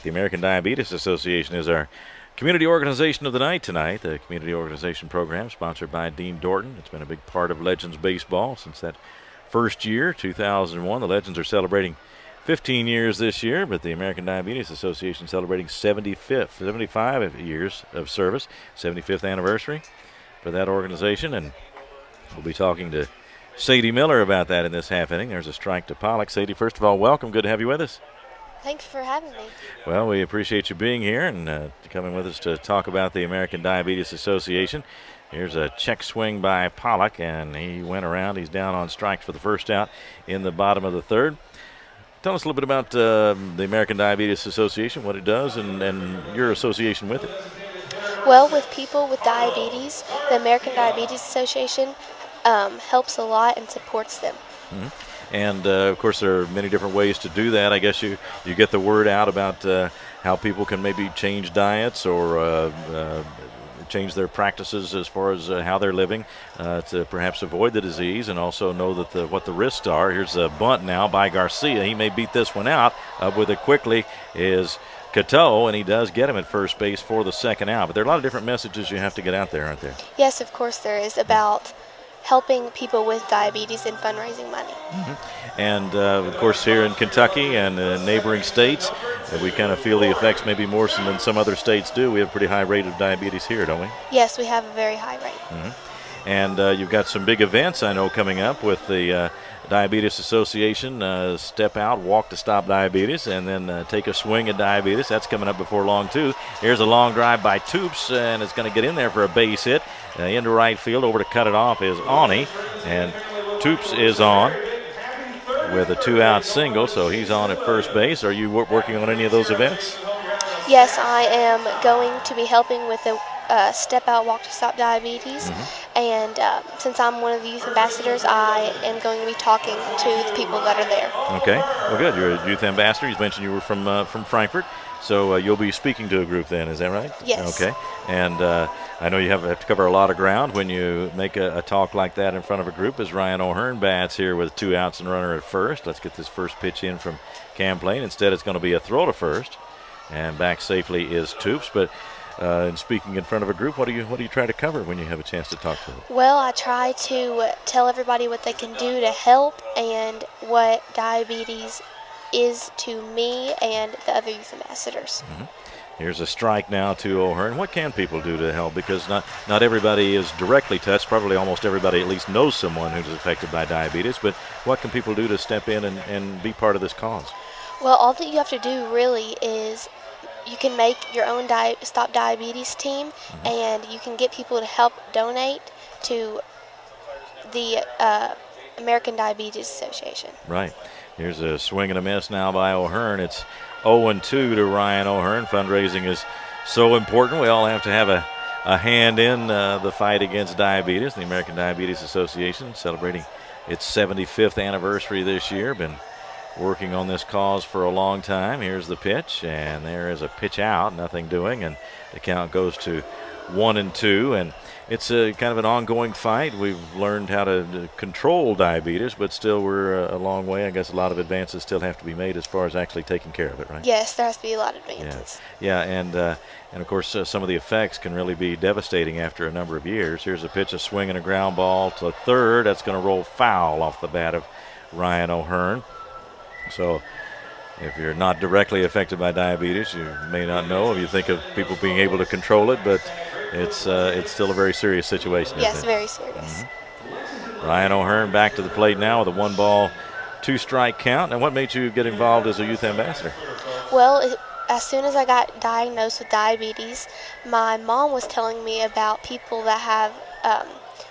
The American Diabetes Association is our community organization of the night tonight. The community organization program sponsored by Dean Dorton. It's been a big part of Legends baseball since that first year, 2001. The Legends are celebrating 15 years this year, but the American Diabetes Association celebrating 75 years of service, 75th anniversary for that organization. And we'll be talking to Sadie Miller about that in this half inning. There's a strike to Pollock. Sadie, first of all, welcome. Good to have you with us. Thanks for having me. Well, we appreciate you being here and coming with us to talk about the American Diabetes Association. Here's a check swing by Pollock, and he went around. He's down on strikes for the first out in the bottom of the third. Tell us a little bit about the American Diabetes Association, what it does, and your association with it. Well, with people with diabetes, the American Diabetes Association helps a lot and supports them. Mm-hmm. And, of course, there are many different ways to do that. I guess you get the word out about how people can maybe change diets or change their practices as far as how they're living to perhaps avoid the disease and also know that what the risks are. Here's a bunt now by Garcia. He may beat this one out. Up with it quickly is Cato, and he does get him at first base for the second out. But there are a lot of different messages you have to get out there, aren't there? Yes, of course there is, about helping people with diabetes and fundraising money. Mm-hmm. And, of course, here in Kentucky and neighboring states, we kind of feel the effects maybe more than some other states do. We have a pretty high rate of diabetes here, don't we? Yes, we have a very high rate. Mm-hmm. And you've got some big events, I know, coming up with the Diabetes Association, Step Out, Walk to Stop Diabetes, and then Take a Swing at Diabetes. That's coming up before long, too. Here's a long drive by Toops, and it's going to get in there for a base hit. Into right field, over to cut it off is Awney, and Toops is on with a two-out single, so he's on at first base. Are you working on any of those events? Yes, I am going to be helping with the Step Out, Walk to Stop Diabetes. Mm-hmm. And since I'm one of the youth ambassadors, I am going to be talking to the people that are there. Okay, well, good. You're a youth ambassador. You mentioned you were from Frankfort, so you'll be speaking to a group then, is that right? Yes. Okay, and I know you have to cover a lot of ground when you make a talk like that in front of a group. As Ryan O'Hearn bats here with 2 outs and a runner at first. Let's get this first pitch in from Camplain. Instead, it's going to be a throw to first, and back safely is Toops. But in speaking in front of a group, what do you try to cover when you have a chance to talk to them? Well, I try to tell everybody what they can do to help and what diabetes is to me and the other youth ambassadors. Mm-hmm. Here's a strike now to O'Hearn. What can people do to help? Because not everybody is directly touched. Probably almost everybody at least knows someone who's affected by diabetes. But what can people do to step in and be part of this cause? Well, all that you have to do really is you can make your own Stop Diabetes team, mm-hmm. and you can get people to help donate to the American Diabetes Association. Right. Here's a swing and a miss now by O'Hearn. It's 0-2 to Ryan O'Hearn. Fundraising is so important. We all have to have a hand in the fight against diabetes. The American Diabetes Association celebrating its 75th anniversary this year. Been working on this cause for a long time. Here's the pitch, and there is a pitch out, nothing doing, and the count goes to 1-2. And it's a kind of an ongoing fight. We've learned how to control diabetes, but still we're a long way. I guess a lot of advances still have to be made as far as actually taking care of it, right? Yes, there has to be a lot of advances. Yeah, and of course some of the effects can really be devastating after a number of years. Here's a pitch, a swing and a ground ball to third. That's going to roll foul off the bat of Ryan O'Hearn. So if you're not directly affected by diabetes, you may not know. You think of people being able to control it, but it's still a very serious situation. Yes, very serious. Mm-hmm. Ryan O'Hearn back to the plate now with a 1-ball, 2-strike count. And what made you get involved as a youth ambassador? Well, as soon as I got diagnosed with diabetes, my mom was telling me about people that have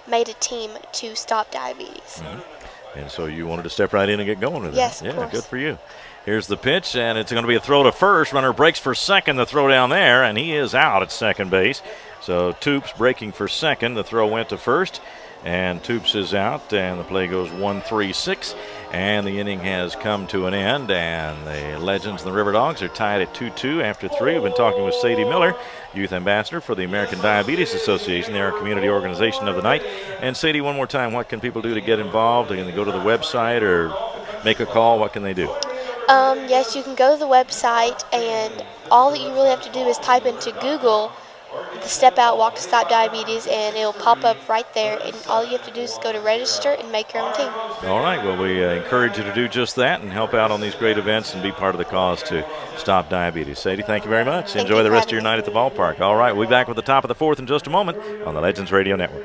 made a team to stop diabetes. Mm-hmm. And so you wanted to step right in and get going with it. Yes, of yeah, course. Good for you. Here's the pitch, and it's going to be a throw to first. Runner breaks for second. The throw down there, and he is out at second base. So Toops breaking for second. The throw went to first, and Toops is out, and the play goes 1-3-6. And the inning has come to an end, and the Legends and the River Dogs are tied at 2-2 after 3. We've been talking with Sadie Miller, Youth Ambassador for the American Diabetes Association. They're our community organization of the night. And Sadie, one more time, what can people do to get involved? Can they go to the website or make a call? What can they do? Yes, you can go to the website, and all that you really have to do is type into Google the Step Out Walk to Stop Diabetes, and it'll pop up right there. And all you have to do is go to register and make your own team. All right. Well, we encourage you to do just that and help out on these great events and be part of the cause to stop diabetes. Sadie, thank you very much. Thank Enjoy you the for rest of having your me. night at the ballpark. All right. We'll be back with the top of the fourth in just a moment on the Legends Radio Network.